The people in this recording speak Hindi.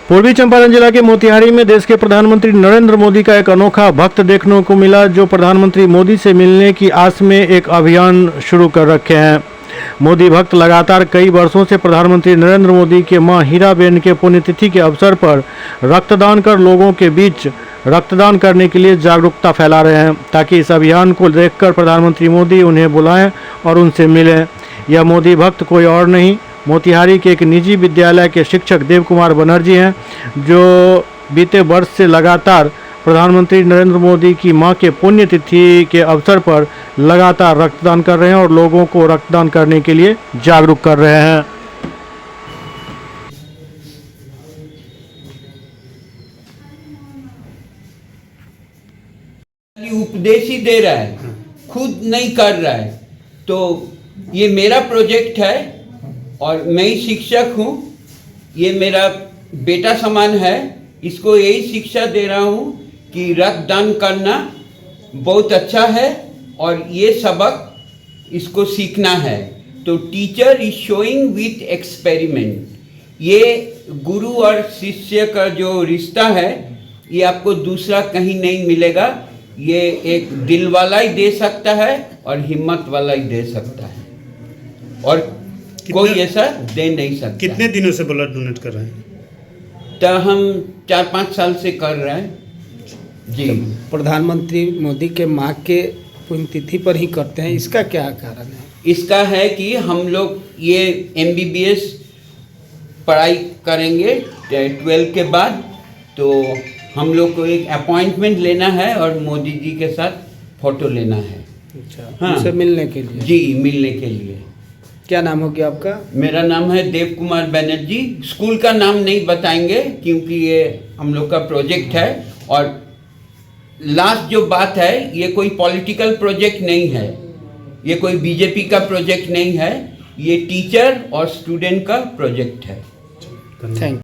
पूर्वी चंपारण जिला के मोतिहारी में देश के प्रधानमंत्री नरेंद्र मोदी का एक अनोखा भक्त देखने को मिला, जो प्रधानमंत्री मोदी से मिलने की आस में एक अभियान शुरू कर रखे हैं। मोदी भक्त लगातार कई वर्षों से प्रधानमंत्री नरेंद्र मोदी के मां हीराबेन के पुण्यतिथि के अवसर पर रक्तदान कर लोगों के बीच रक्तदान करने के लिए जागरूकता फैला रहे हैं, ताकि इस अभियान को देखकर प्रधानमंत्री मोदी उन्हें बुलाएं और उनसे मिलें। यह मोदी भक्त कोई और नहीं, मोतिहारी के एक निजी विद्यालय के शिक्षक देव कुमार बनर्जी हैं, जो बीते वर्ष से लगातार प्रधानमंत्री नरेंद्र मोदी की मां के पुण्यतिथि के अवसर पर लगातार रक्तदान कर रहे हैं और लोगों को रक्तदान करने के लिए जागरूक कर रहे हैं। उपदेश ही दे रहा है, खुद नहीं कर रहा है। तो ये मेरा प्रोजेक्ट है और मैं ही शिक्षक हूँ। ये मेरा बेटा समान है, इसको यही शिक्षा दे रहा हूँ कि रक्तदान करना बहुत अच्छा है और ये सबक इसको सीखना है। तो teacher is showing with experiment. ये गुरु और शिष्य का जो रिश्ता है, ये आपको दूसरा कहीं नहीं मिलेगा। ये एक दिल वाला ही दे सकता है और हिम्मत वाला ही दे सकता है, और कोई ऐसा दे नहीं सकता। कितने दिनों से ब्लड डोनेट कर रहे हैं? तो हम 4-5 साल से कर रहे हैं जी। प्रधानमंत्री मोदी के माँ के पुण्यतिथि पर ही करते हैं, इसका क्या कारण है? इसका है कि हम लोग ये MBBS पढ़ाई करेंगे 12 के बाद, तो हम लोग को एक अपॉइंटमेंट लेना है और मोदी जी के साथ फोटो लेना है। अच्छा, हाँ, उनसे मिलने के लिए? जी, मिलने के लिए। क्या नाम हो गया आपका? मेरा नाम है देव कुमार बनर्जी। स्कूल का नाम नहीं बताएंगे क्योंकि ये हम लोग का प्रोजेक्ट है। और लास्ट जो बात है, ये कोई पॉलिटिकल प्रोजेक्ट नहीं है, ये कोई बीजेपी का प्रोजेक्ट नहीं है, ये टीचर और स्टूडेंट का प्रोजेक्ट है। थैंक